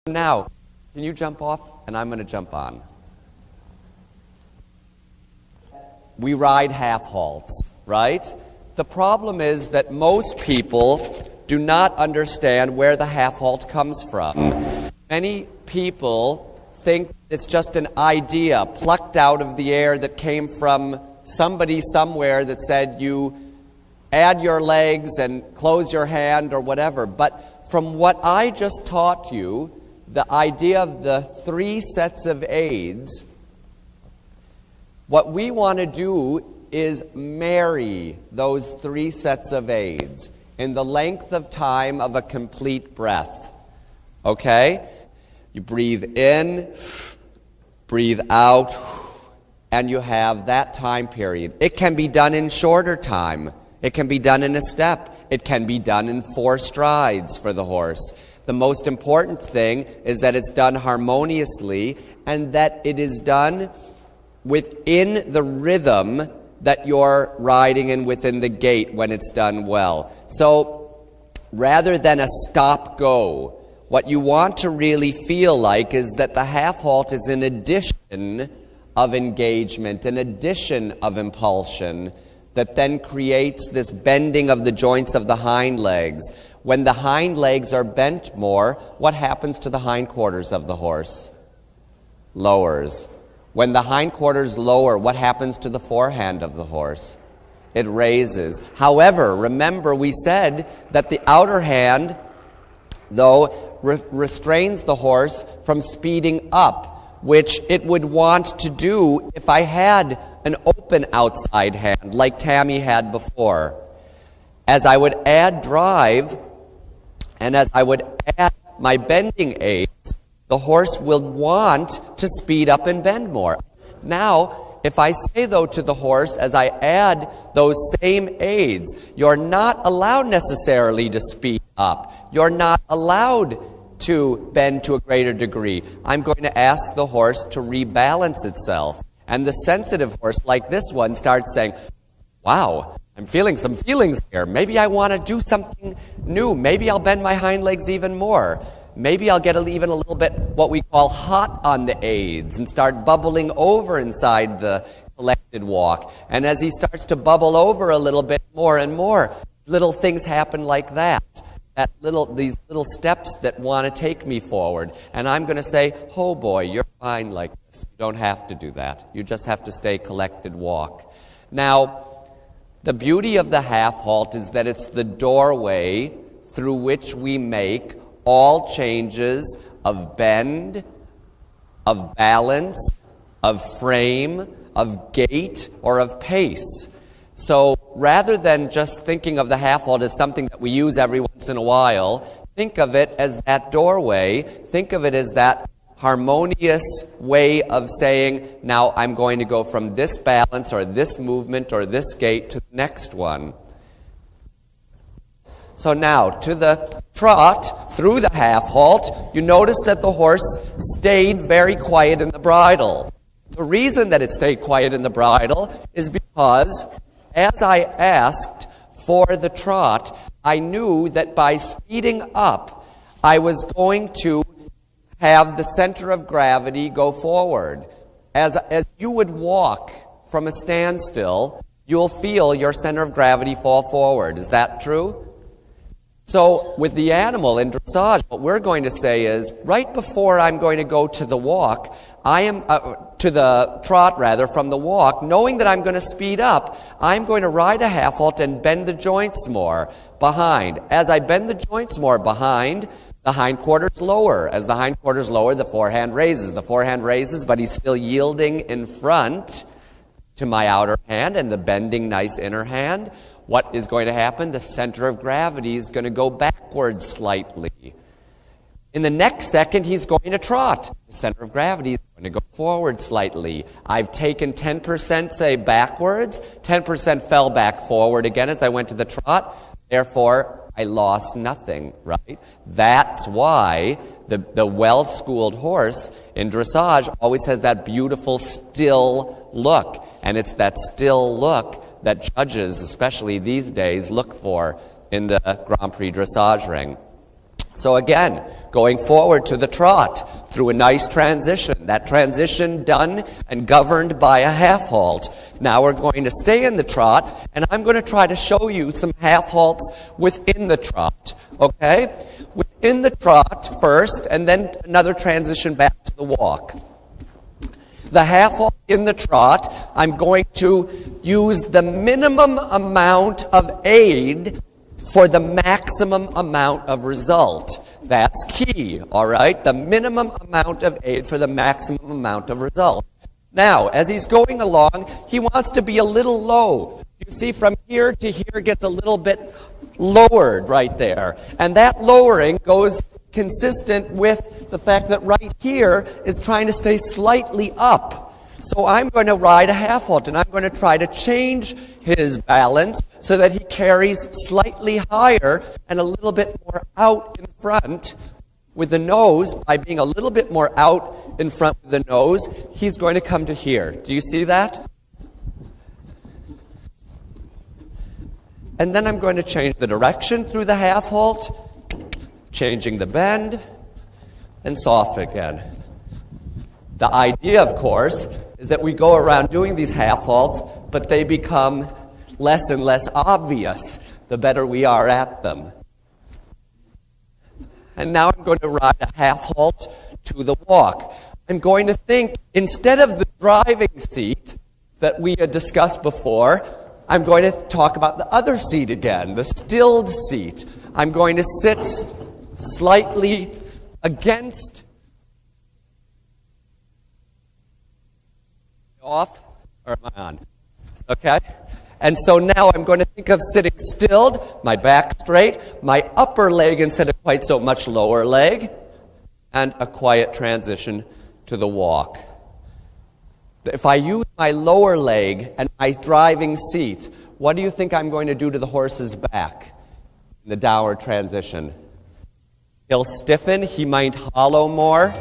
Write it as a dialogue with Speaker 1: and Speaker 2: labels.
Speaker 1: Now, can you jump off? And I'm going to jump on. We ride half halts, right? The problem is that most people do not understand where the half halt comes from. Many people think it's just an idea plucked out of the air that came from somebody somewhere that said you add your legs and close your hand or whatever. But from what I just taught you, the idea of the 3 sets of aids, what we want to do is marry those 3 sets of aids in the length of time of a complete breath. Okay? You breathe in, breathe out, and you have that time period. It can be done in shorter time. It can be done in a step. It can be done in 4 strides for the horse. The most important thing is that it's done harmoniously and that it is done within the rhythm that you're riding in within the gait when it's done well. So rather than a stop-go, what you want to really feel like is that the half halt is an addition of engagement, an addition of impulsion that then creates this bending of the joints of the hind legs. When the hind legs are bent more, what happens to the hindquarters of the horse? Lowers. When the hindquarters lower, what happens to the forehand of the horse? It raises. However, remember we said that the outer hand, though, restrains the horse from speeding up, which it would want to do if I had an open outside hand like Tammy had before. As I would add drive, and as I would add my bending aids, the horse will want to speed up and bend more. Now, if I say, though, to the horse, as I add those same aids, you're not allowed necessarily to speed up. You're not allowed to bend to a greater degree. I'm going to ask the horse to rebalance itself. And the sensitive horse, like this one, starts saying, wow, I'm feeling some feelings here. Maybe I want to do something new. Maybe I'll bend my hind legs even more. Maybe I'll get even a little bit what we call hot on the aids and start bubbling over inside the collected walk. And as he starts to bubble over a little bit more and more, little things happen like that. These little steps that want to take me forward. And I'm going to say, oh boy, you're fine like this. You don't have to do that. You just have to stay collected walk. Now, the beauty of the half halt is that it's the doorway through which we make all changes of bend, of balance, of frame, of gait, or of pace. So rather than just thinking of the half halt as something that we use every once in a while, think of it as that doorway. Think of it as that harmonious way of saying, now I'm going to go from this balance or this movement or this gait to the next one. So now, to the trot, through the half halt, you notice that the horse stayed very quiet in the bridle. The reason that it stayed quiet in the bridle is because as I asked for the trot, I knew that by speeding up, I was going to have the center of gravity go forward. As you would walk from a standstill, you'll feel your center of gravity fall forward. Is that true? So with the animal in dressage, what we're going to say is, right before I'm going to go to the walk, to the trot rather, from the walk, knowing that I'm going to speed up, I'm going to ride a half halt and bend the joints more behind. As I bend the joints more behind, the hindquarters lower. As the hindquarters lower, the forehand raises. The forehand raises, but he's still yielding in front to my outer hand and the bending nice inner hand. What is going to happen? The center of gravity is going to go backwards slightly. In the next second, he's going to trot. The center of gravity is going to go forward slightly. I've taken 10%, say, backwards. 10% fell back forward again as I went to the trot. Therefore, I lost nothing, right? That's why the well-schooled horse in dressage always has that beautiful still look. And it's that still look that judges, especially these days, look for in the Grand Prix dressage ring. So again, going forward to the trot through a nice transition. That transition done and governed by a half halt. Now we're going to stay in the trot, and I'm going to try to show you some half halts within the trot, okay? Within the trot first, and then another transition back to the walk. The half halt in the trot, I'm going to use the minimum amount of aid for the maximum amount of result. That's key, all right? The minimum amount of aid for the maximum amount of result. Now, as he's going along, he wants to be a little low. You see, from here to here gets a little bit lowered right there. And that lowering goes consistent with the fact that right here is trying to stay slightly up. So I'm going to ride a half halt, and I'm going to try to change his balance so that he carries slightly higher and a little bit more out in front with the nose. By being a little bit more out in front with the nose, he's going to come to here. Do you see that? And then I'm going to change the direction through the half halt, changing the bend, and soft again. The idea, of course, is that we go around doing these half halts, but they become less and less obvious the better we are at them. And now I'm going to ride a half halt to the walk. I'm going to think, instead of the driving seat that we had discussed before, I'm going to talk about the other seat again, the stilled seat. I'm going to sit slightly against, off, or am I on? Okay? And so now I'm going to think of sitting stilled, my back straight, my upper leg instead of quite so much lower leg, and a quiet transition to the walk. If I use my lower leg and my driving seat, what do you think I'm going to do to the horse's back in the downward transition? He'll stiffen, he might hollow more.